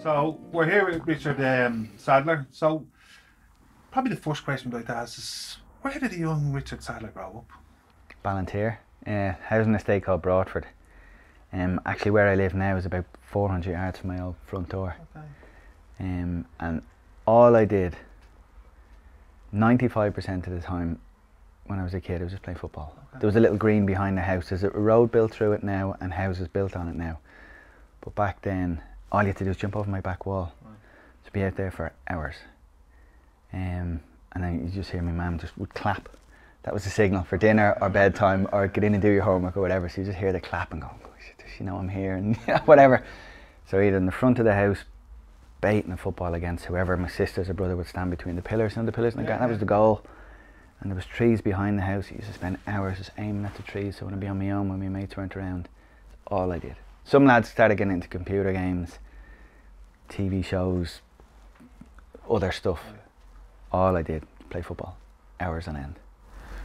So we're here with Richard Sadlier. So probably the first question we'd like to ask is, where did the young Richard Sadlier grow up? Ballantyre, housing estate called Broadford. Actually where I live now is about 400 yards from my old front door. Okay. And all I did, 95% of the time when I was a kid, I was just playing football. Okay. There was a little green behind the house. There's a road built through it now and houses built on it now. But back then, all you had to do was jump over my back wall. Right. To be out there for hours. And then you just hear my mum just would clap. That was the signal for dinner or bedtime or get in and do your homework or whatever. So you just hear the clap and go, does she know I'm here? And whatever. So either in the front of the house, baiting a football against whoever, my sisters or brother would stand between the pillars and that was the goal. And there was trees behind the house. I used to spend hours just aiming at the trees so I wouldn't be on my own when my mates weren't around. That's all I did. Some lads started getting into computer games, TV shows, other stuff. All I did, play football, hours on end.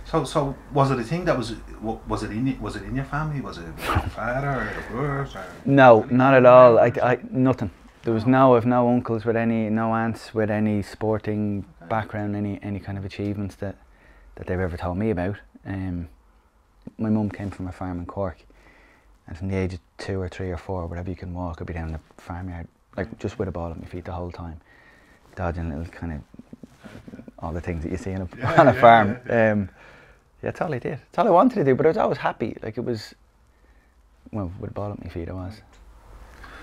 So was it a thing that was it in your family? Was it your father or your brothers? Or no, not at all. Nothing. There was I've no uncles with no aunts with any sporting background, any kind of achievements that they've ever told me about. My mum came from a farm in Cork, and from the age of 2 or 3 or 4, wherever you can walk, I'd be down the farmyard, like just with a ball at my feet the whole time, dodging little kind of all the things that you see on a farm. Yeah, that's all I did. That's all I wanted to do, but I was always happy. Like it was, well, with a ball at my feet I was.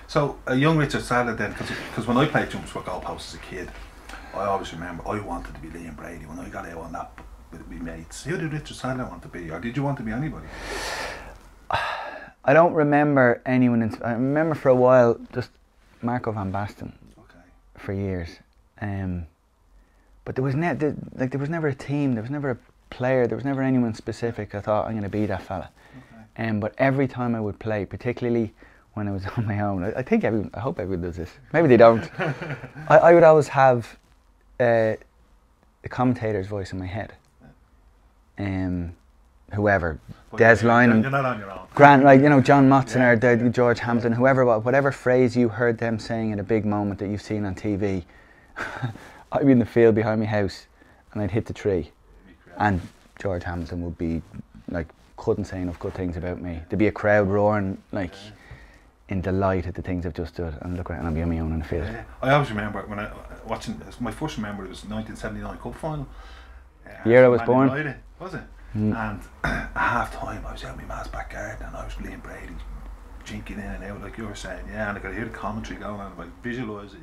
So a young Richard Sadlier then, because when I played jumps for goalposts as a kid, I always remember I wanted to be Liam Brady when I got out on that with my mates. Who did Richard Sadlier want to be, or did you want to be anybody? I don't remember anyone. I remember for a while just Marco van Basten. Okay. For years. But there was never a team, there was never a player, there was never anyone specific. I thought I'm going to be that fella. Okay. But every time I would play, particularly when I was on my own, I hope everyone does this. Maybe they don't. I would always have the commentator's voice in my head. Whoever, Des Lynam, you're not on your own. Grant, like John Motson or George Hamilton, whatever phrase you heard them saying at a big moment that you've seen on TV. I'd be in the field behind my house and I'd hit the tree and George Hamilton would be like, couldn't say enough good things about me. There'd be a crowd roaring like in delight at the things I've just done, and look around and I'd be on my own in the field. Yeah. I always remember when I watching, my first memory was 1979 Cup Final. The year I was born. Was it? And at half time I was out in my man's back garden and I was Liam Brady jinking in and out like you were saying, and I could hear the commentary going on, like visualise it,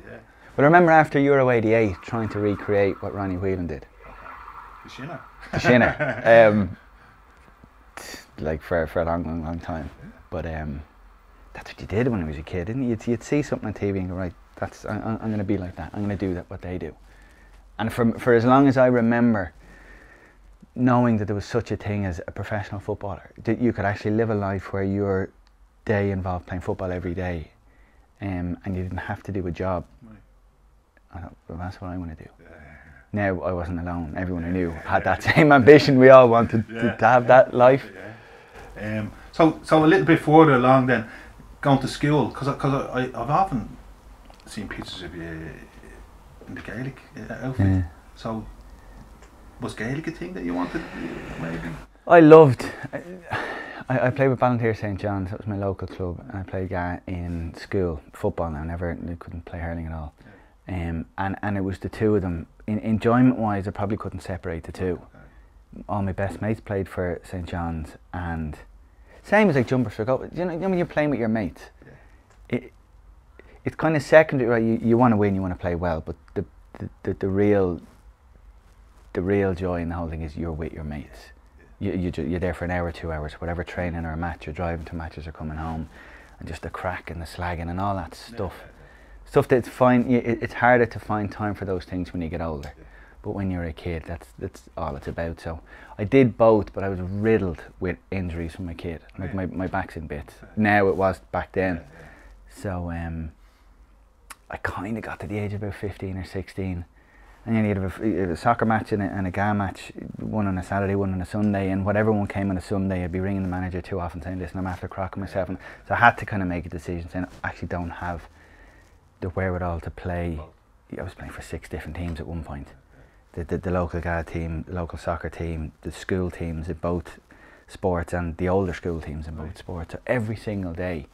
But I remember after Euro '88 trying to recreate what Ronnie Whelan did. The Shinner. The Shinner. Like for a long time. But that's what you did when I was a kid, didn't you? You'd see something on TV and go, right, I'm going to be like that. I'm going to do what they do. And for as long as I remember, knowing that there was such a thing as a professional footballer, that you could actually live a life where your day involved playing football every day, and you didn't have to do a job. Right. I thought, well, that's what I want to do. Yeah. Now I wasn't alone. Everyone I knew had that same ambition. We all wanted to have that life. Yeah. So a little bit further along then, going to school, because I've often seen pictures of you in the Gaelic outfit. Yeah. So was Gaelic a thing that you wanted maybe? I loved. I played with Ballantyre St John's. That was my local club, and I played in school football. Now, I couldn't play hurling at all. Yeah. And it was the two of them. Enjoyment wise, I probably couldn't separate the two. Okay. All my best mates played for St John's, and same as like jumpers for goal. You know when you're playing with your mates, it's kind of secondary. Right? You want to win, you want to play well, but the real joy in the whole thing is you're with your mates. You're there for an hour, 2 hours, whatever training or a match, you're driving to matches or coming home, and just the crack and the slagging and all that stuff. Stuff that's fine. It's harder to find time for those things when you get older, but when you're a kid, that's all it's about. So I did both, but I was riddled with injuries from a kid. Like my back's in bits. Now it was back then. So I kind of got to the age of about 15 or 16. And then you'd have a soccer match and a GA match, one on a Saturday, one on a Sunday, and whatever one came on a Sunday, I'd be ringing the manager too often saying, listen, I'm after crocking myself. And so I had to kind of make a decision saying, I actually don't have the wherewithal to play. I was playing for 6 different teams at one point. The local GAD team, the local soccer team, the school teams in both sports, and the older school teams in both sports. So every single day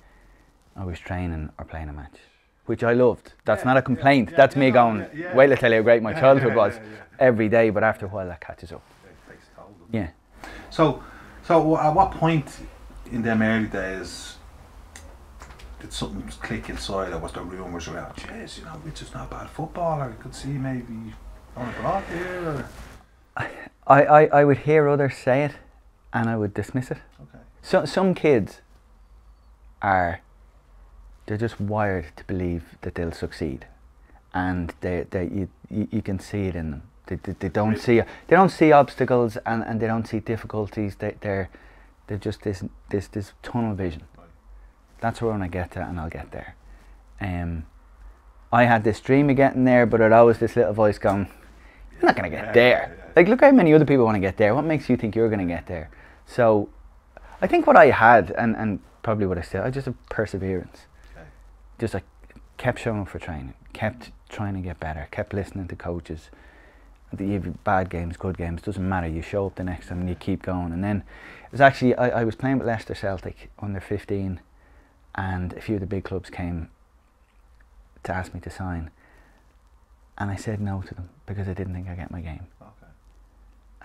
I was training or playing a match, which I loved. That's not a complaint. That's me going, wait till I tell you how great my childhood was every day, but after a while that catches up. It takes a toll, doesn't Yeah. it? So at what point in them early days did something click inside, or was there rumours around, jeez, you know, Richard's not a bad footballer, I could see maybe on abroad here, or... I would hear others say it and I would dismiss it. Okay. So some kids they're just wired to believe that they'll succeed, and you can see it in them. They don't see obstacles, and they don't see difficulties. They're just this tunnel vision. Right. That's where when I get to, and I'll get there. I had this dream of getting there, but there'd always this little voice going, "You're not going to get there." Like, look how many other people want to get there. What makes you think you're going to get there? So I think what I had, and probably what I still, I just have perseverance. Okay. Just like kept showing up for training, kept trying to get better, kept listening to coaches. You have bad games, good games, doesn't matter. You show up the next time and you keep going. And then it was actually, I was playing with Leicester Celtic under 15, and a few of the big clubs came to ask me to sign, and I said no to them because I didn't think I'd get my game.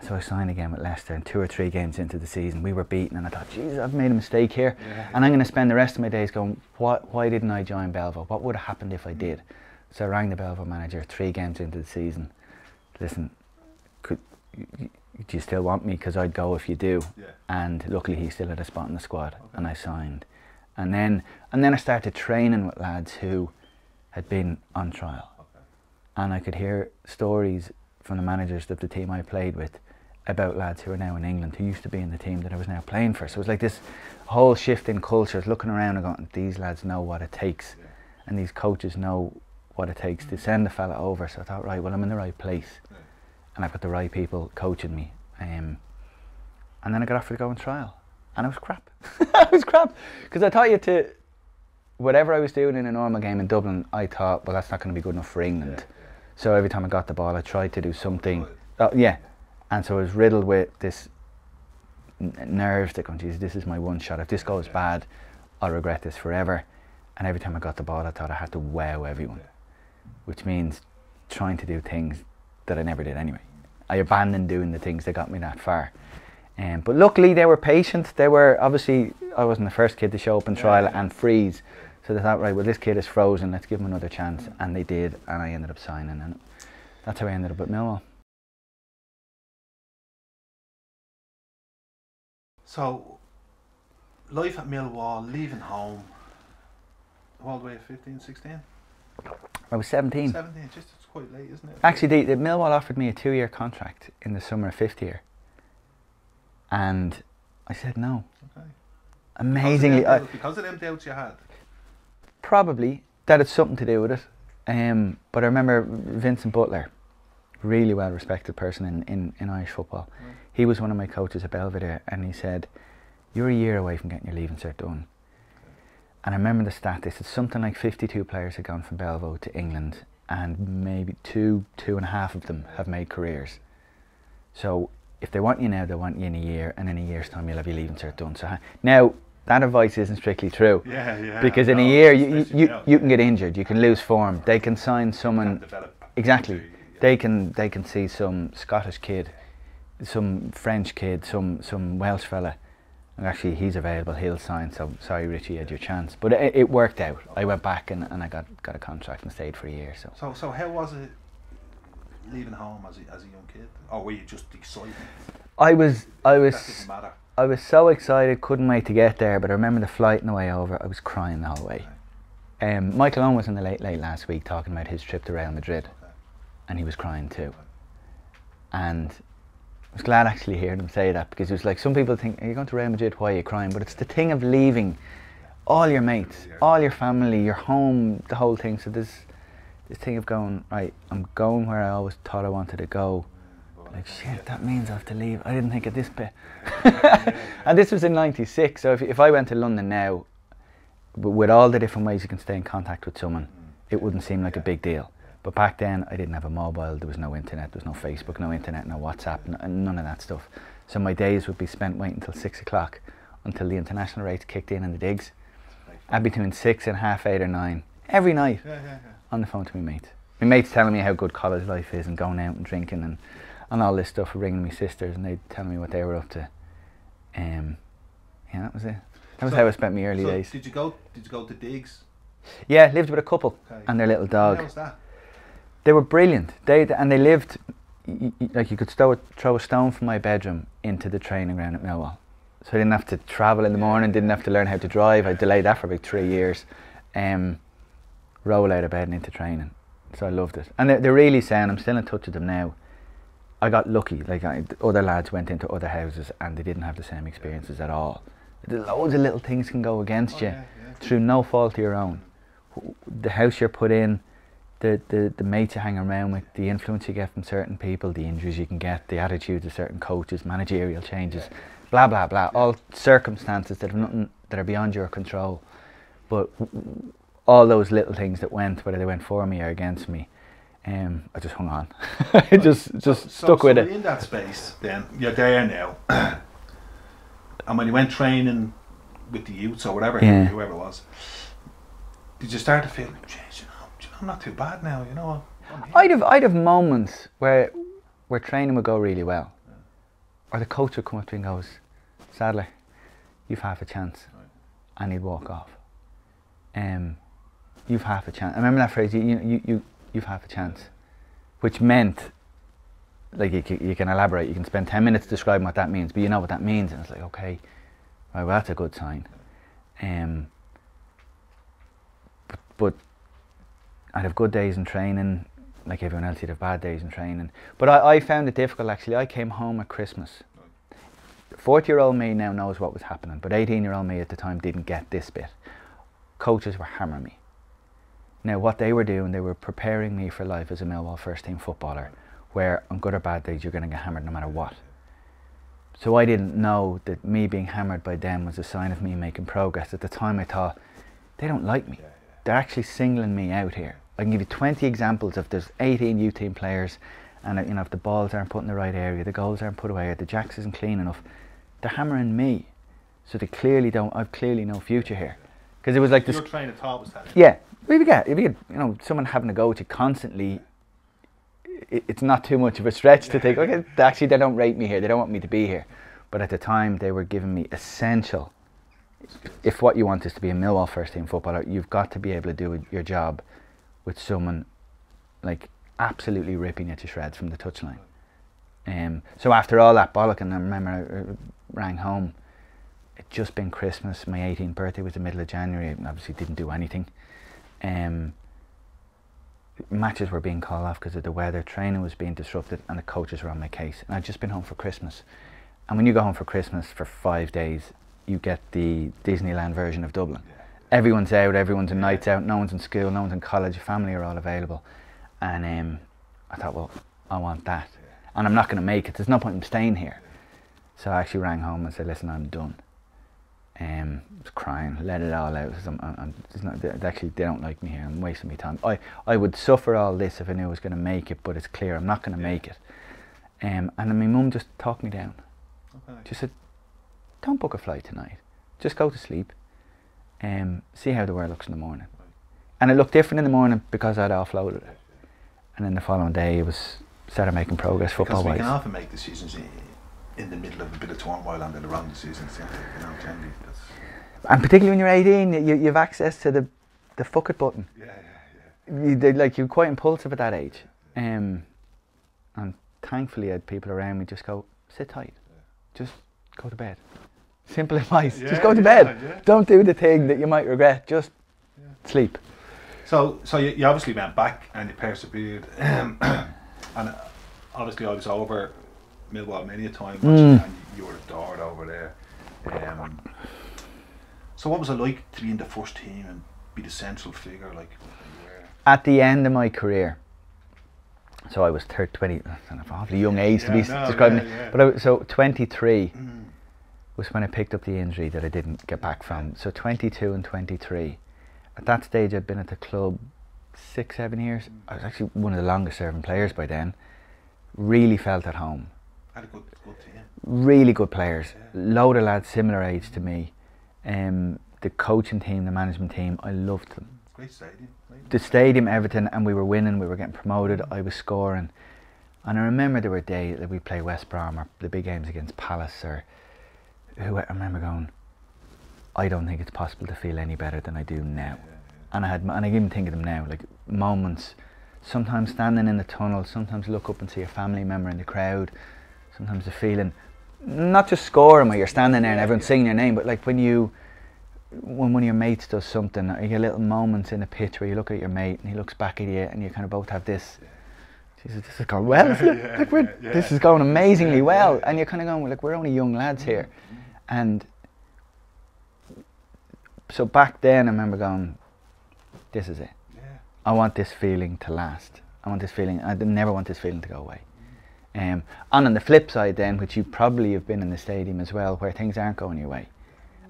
So I signed again with Leicester, and 2 or 3 games into the season we were beaten, and I thought, Jesus, I've made a mistake here, and I'm going to spend the rest of my days going, why didn't I join Belvo? What would have happened if I did? So I rang the Belvo manager 3 games into the season. Listen, do you still want me? Because I'd go if you do. And luckily he still had a spot in the squad, and I signed. And then I started training with lads who had been on trial, and I could hear stories from the managers of the team I played with about lads who are now in England, who used to be in the team that I was now playing for. So it was like this whole shift in cultures, looking around and going, these lads know what it takes, and these coaches know what it takes to send a fella over. So I thought, right, well, I'm in the right place, and I've got the right people coaching me. And then I got offered to go on trial, and it was crap. It was crap, because I thought whatever I was doing in a normal game in Dublin, I thought, well, that's not going to be good enough for England. So every time I got the ball, I tried to do something. And so I was riddled with this nerves that going, Jesus, this is my one shot. If this goes bad, I'll regret this forever. And every time I got the ball, I thought I had to wow everyone, which means trying to do things that I never did anyway. I abandoned doing the things that got me that far. But luckily they were patient. They were, obviously, I wasn't the first kid to show up in trial and freeze. So they thought, right, well, this kid is frozen, let's give him another chance. And they did, and I ended up signing, and that's how I ended up at Millwall. So, life at Millwall, leaving home, all the way at 15, 16? I was 17. 17, just, it's quite late, isn't it? Actually, the Millwall offered me a 2-year contract in the summer of 5th year. And I said no. Okay. Amazingly. Because of them doubts you had? Probably. That had something to do with it. But I remember Vincent Butler, really well respected person in Irish football. He was one of my coaches at Belvedere, and he said, you're a year away from getting your leaving cert done. And I remember the stat, they said something like 52 players had gone from Belvo to England, and maybe 2.5 of them have made careers. So if they want you now, they want you in a year, and in a year's time you'll have your leaving cert done. So now, that advice isn't strictly true. Because in a year you can get injured, you can lose form. They can sign someone, exactly. They can see some Scottish kid, some French kid, some Welsh fella, and actually he's available, he'll sign. So sorry, Richie, you had your chance. But it worked out. I went back and I got a contract and stayed for a year. So how was it leaving home as a young kid, or were you just excited? I was. That didn't matter. I was so excited, couldn't wait to get there, but I remember the flight on the way over, I was crying the whole way. Michael Owen was in the late last week talking about his trip to Real Madrid, and he was crying too. And I was glad actually hearing him say that, because it was like, some people think, are you going to Real Madrid, why are you crying? But it's the thing of leaving all your mates, all your family, your home, the whole thing. So this thing of going, right, I'm going where I always thought I wanted to go. Like, shit, that means I have to leave. I didn't think of this bit. And this was in '96, so if I went to London now, with all the different ways you can stay in contact with someone, it wouldn't seem like a big deal. But back then, I didn't have a mobile, there was no internet, there was no Facebook, no internet, no WhatsApp, none of that stuff. So my days would be spent waiting until 6 o'clock until the international rates kicked in the digs. I'd be between 6 and half 8 or 9 every night on the phone to my mates. My mates telling me how good college life is and going out and drinking and all this stuff, ringing my sisters and they'd tell me what they were up to. Yeah, that was it. That was how I spent my early days. Did you go to digs? Yeah, lived with a couple and their little dog. How was that? They were brilliant. They lived like you could throw a stone from my bedroom into the training ground at Millwall. So I didn't have to travel in the morning, didn't have to learn how to drive. I delayed that for about 3 years. Roll out of bed and into training. So I loved it. And they're really sound. I'm still in touch with them now. I got lucky. Like other lads went into other houses and they didn't have the same experiences at all. Loads of little things can go against you through no fault of your own. The house you're put in, the mates you hang around with, the influence you get from certain people, the injuries you can get, the attitudes of certain coaches, managerial changes, blah blah blah, all circumstances that have nothing, that are beyond your control. But all those little things that went, whether they went for me or against me, I just hung on. I just stuck with it. In that space, then you're there now, and when you went training with the youths or whatever, whoever it was, did you start to feel, geez, I'm not too bad now, you know? I'd have moments where training would go really well, or the coach would come up to me and goes, Sadlier, you've half a chance, and he'd walk off. You've half a chance. I remember that phrase. You've half a chance, which meant, like you can elaborate. You can spend 10 minutes describing what that means, but you know what that means, and it's like, okay, right, well, that's a good sign. But I'd have good days in training, like everyone else. You'd have bad days in training. But I found it difficult actually. I came home at Christmas. 40-year-old me now knows what was happening, but 18-year-old me at the time didn't get this bit. Coaches were hammering me. Now what they were doing, they were preparing me for life as a Millwall first team footballer, where on good or bad days you're going to get hammered no matter what. So I didn't know that me being hammered by them was a sign of me making progress. At the time I thought, they don't like me. They're actually singling me out here. I can give you 20 examples of there's 18 youth team players, and you know, if the balls aren't put in the right area, the goals aren't put away, or the jacks isn't clean enough, they're hammering me. So they clearly don't. I've clearly no future here. Because it was like this. Your trainer thought was that. Yeah, if you get you know, someone having a go at you constantly, it's not too much of a stretch to think, okay, actually they don't rate me here. They don't want me to be here. But at the time, they were giving me essential. If what you want is to be a Millwall first team footballer, you've got to be able to do your job with someone like absolutely ripping you to shreds from the touchline. So after all that bollocking, I remember I rang home. It'd just been Christmas. My 18th birthday was the middle of January. I obviously didn't do anything. Matches were being called off because of the weather. Training was being disrupted, and the coaches were on my case. And I'd just been home for Christmas. And when you go home for Christmas for 5 days, you get the Disneyland version of Dublin. Everyone's out, everyone's in nights out, no one's in school, no one's in college, your family are all available. And I thought, well, I want that. And I'm not going to make it, there's no point in staying here. So I actually rang home and said, listen, I'm done. I was crying, let it all out. Actually, they don't like me here, I'm wasting my time. I would suffer all this if I knew I was going to make it, but it's clear I'm not going to make it. And then my mum just talked me down. She said, don't book a flight tonight, just go to sleep. See how the world looks in the morning. And it looked different in the morning because I'd offloaded it. And then the following day it was started making progress football wise. Because we can often make decisions in the middle of a bit of turmoil and then the wrong decisions, you know, generally. And particularly when you're 18, you have access to the fuck it button. You're quite impulsive at that age. And thankfully I had people around me just go, sit tight, just go to bed. Simple advice, just go to bed. Don't do the thing that you might regret, just sleep. So you obviously went back and you persevered, and obviously I was over Millwall many a time and you were adored over there. So what was it like to be in the first team and be the central figure like you were? At the end of my career, so I was 20, an awfully young age to be describing it, but so 23 was when I picked up the injury that I didn't get back from. So 22 and 23. At that stage I'd been at the club 6, 7 years. I was actually one of the longest serving players by then. Really felt at home. Had a good team. Really good players. Load of lads similar age to me. The coaching team, the management team, I loved them. Great stadium. Right? The stadium, everything, and we were winning, we were getting promoted, I was scoring. And I remember there were days that we'd play West Brom or the big games against Palace or who. I remember going, I don't think it's possible to feel any better than I do now. And I even think of them now, like moments, sometimes standing in the tunnel, sometimes look up and see a family member in the crowd, sometimes the feeling, not just scoring where you're standing there and everyone's singing your name, but like when one of your mates does something, or you get little moments in a pitch where you look at your mate and he looks back at you and you kind of both have this, Jesus, this is going well, isn't it? Like this is going amazingly well, and you're kind of going, like, we're only young lads here. And so back then I remember going, this is it. I want this feeling to last. I want this feeling, I never want this feeling to go away. And on the flip side then, which you probably have been in the stadium as well, where things aren't going your way,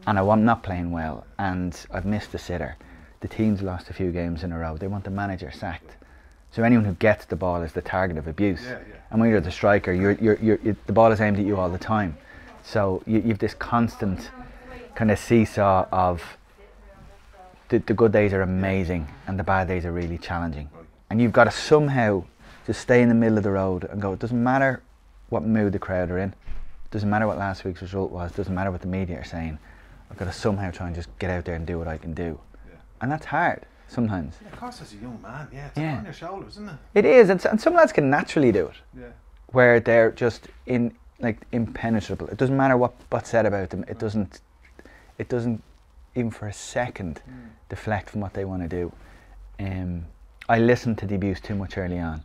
and I'm not playing well, and I've missed the sitter. The team's lost a few games in a row. They want the manager sacked. So anyone who gets the ball is the target of abuse. And when you're the striker, the ball is aimed at you all the time. So you've this constant kind of seesaw of the good days are amazing and the bad days are really challenging. And you've got to somehow just stay in the middle of the road and go, it doesn't matter what mood the crowd are in. It doesn't matter what last week's result was. It doesn't matter what the media are saying. I've got to somehow try and just get out there and do what I can do. And that's hard sometimes. Yeah, of course, as a young man, it's on your shoulders, isn't it? It is, and some lads can naturally do it. Where they're just impenetrable. It doesn't matter what's said about them. It doesn't even for a second deflect from what they want to do. I listened to the abuse too much early on.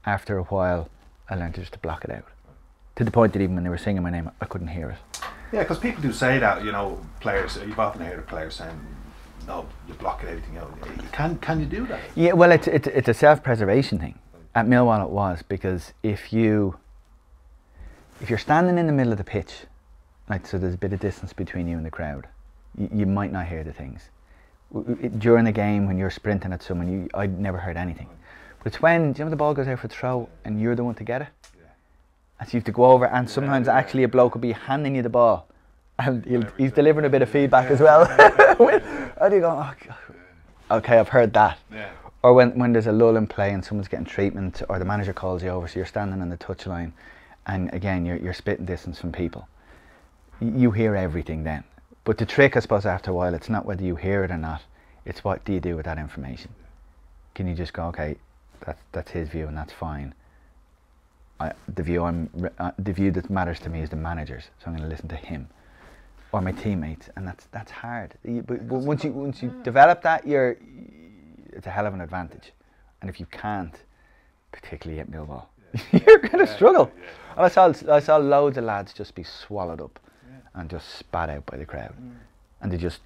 After a while, I learned just to block it out. To the point that even when they were singing my name, I couldn't hear it. Yeah, because people do say that, players, you've often heard of players saying, no, you block everything out. Can you do that? Yeah, well, it's a self-preservation thing. At Millwall it was, because if you're standing in the middle of the pitch, like, so there's a bit of distance between you and the crowd, you might not hear the things. During the game, when you're sprinting at someone, I'd never heard anything. But it's when, the ball goes out for throw and you're the one to get it. And so you have to go over, and sometimes actually a bloke will be handing you the ball and he's delivering a bit of feedback as well. And you go, oh, God. Okay, I've heard that. Or when there's a lull in play and someone's getting treatment, or the manager calls you over, so you're standing on the touchline, and again you're spitting distance from people. You hear everything then. But the trick, I suppose, after a while, it's not whether you hear it or not, it's what do you do with that information. Can you just go, okay, that's his view and that's fine. The view that matters to me is the manager's, so I'm going to listen to him or my teammates, and that's hard. But once you develop that, it's a hell of an advantage. And if you can't, particularly at Millwall, you're going to struggle. And I saw loads of lads just be swallowed up and just spat out by the crowd, and they just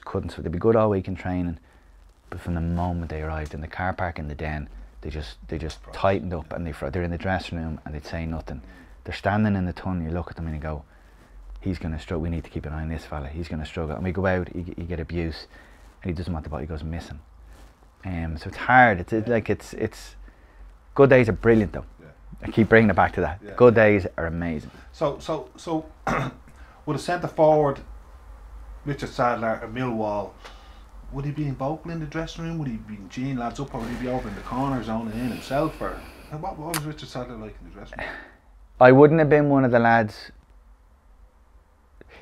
couldn't. So they'd be good all week in training, but from the moment they arrived in the car park in the den, they just tightened up, and they're in the dressing room and they'd say nothing. They're standing in the tunnel, you look at them and you go, he's going to struggle, we need to keep an eye on this fella, he's going to struggle. And we go out, you get abuse, and he doesn't want the ball, he goes missing. So it's hard, it's good days are brilliant though. I keep bringing it back to that. Good days are amazing. So with a centre forward, Richard Sadlier at Millwall, would he be vocal in the dressing room? Would he be geeing lads up, or would he be over in the corner zoning in himself? Or what was Richard Sadlier like in the dressing room? I wouldn't have been one of the lads.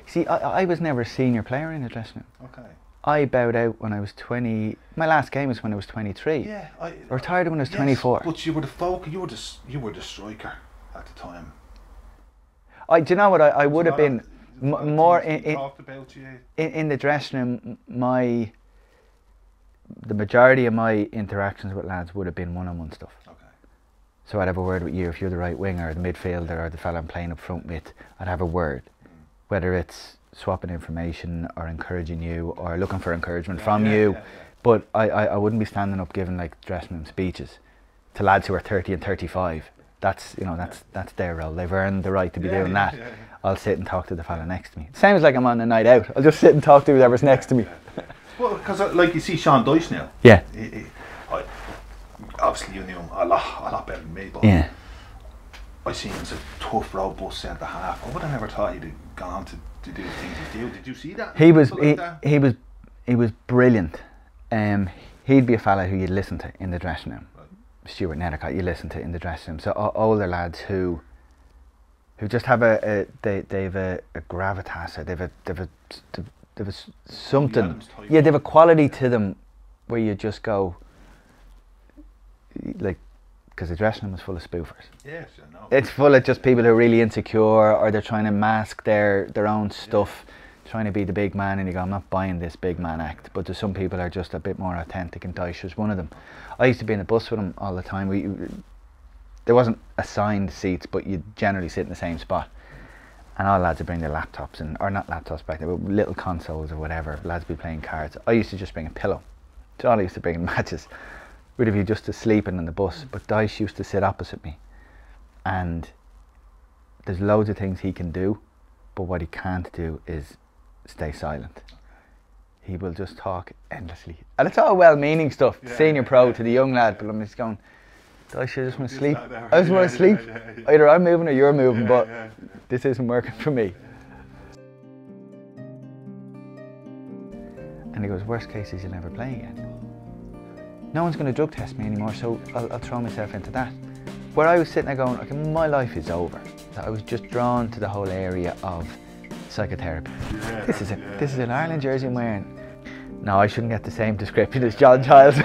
See, I was never a senior player in the dressing room. Okay. I bowed out when I was 20. My last game was when I was 23. Yeah, I retired when I was 24. But you were the focal. You were the striker at the time. Do you know what? I would have been more in the dressing room. The majority of my interactions with lads would have been one-on-one stuff. Okay. So I'd have a word with you if you're the right winger, or the midfielder, or the fella I'm playing up front with. I'd have a word, whether it's swapping information or encouraging you or looking for encouragement from you. But I wouldn't be standing up giving like dressing room speeches to lads who are 30 and 35. That's that's their role. They've earned the right to be doing that. I'll sit and talk to the fella next to me. Same as like I'm on a night out. I'll just sit and talk to whoever's next to me. Well, because like you see Sean Dyche now. Yeah. obviously you knew him a lot better than me, but Yeah. I seen him as a tough, robust centre half. I would have never thought he'd have gone on to do the things he did. Did you see that? He was Like that? he was brilliant. He'd be a fella who you'd listen to in the dressing room. Right. Stuart Nethercott, you listen to in the dressing room. So older lads who just have they've a gravitas, or they've a something. Yeah, they have a quality to them where you just go, like, because the dressing room is full of spoofers. Yes, I know. It's full of just people who are really insecure, or they're trying to mask their own stuff, trying to be the big man, and you go, I'm not buying this big man act. But there's some people who are just a bit more authentic, and Dyche was one of them. I used to be in the bus with him all the time. There wasn't assigned seats, but you generally sit in the same spot. And all lads would bring their laptops, or not laptops back there, but little consoles or whatever. Lads would be playing cards. I used to just bring a pillow. So all I used to bring in matches. Would have you just to sleeping in the bus, but Dyche used to sit opposite me, and there's loads of things he can do, but what he can't do is stay silent. He will just talk endlessly, and it's all well-meaning stuff, senior pro to the young lad, but I'm just going, Dyche, I just want to sleep. I just want to sleep. Either I'm moving or you're moving, but this isn't working for me. And he goes, worst case is you'll never play again. No one's going to drug test me anymore, so I'll throw myself into that. Where I was sitting there going, okay, my life is over. So I was just drawn to the whole area of psychotherapy. This is an Ireland jersey I'm wearing. No, I shouldn't get the same description as John Giles.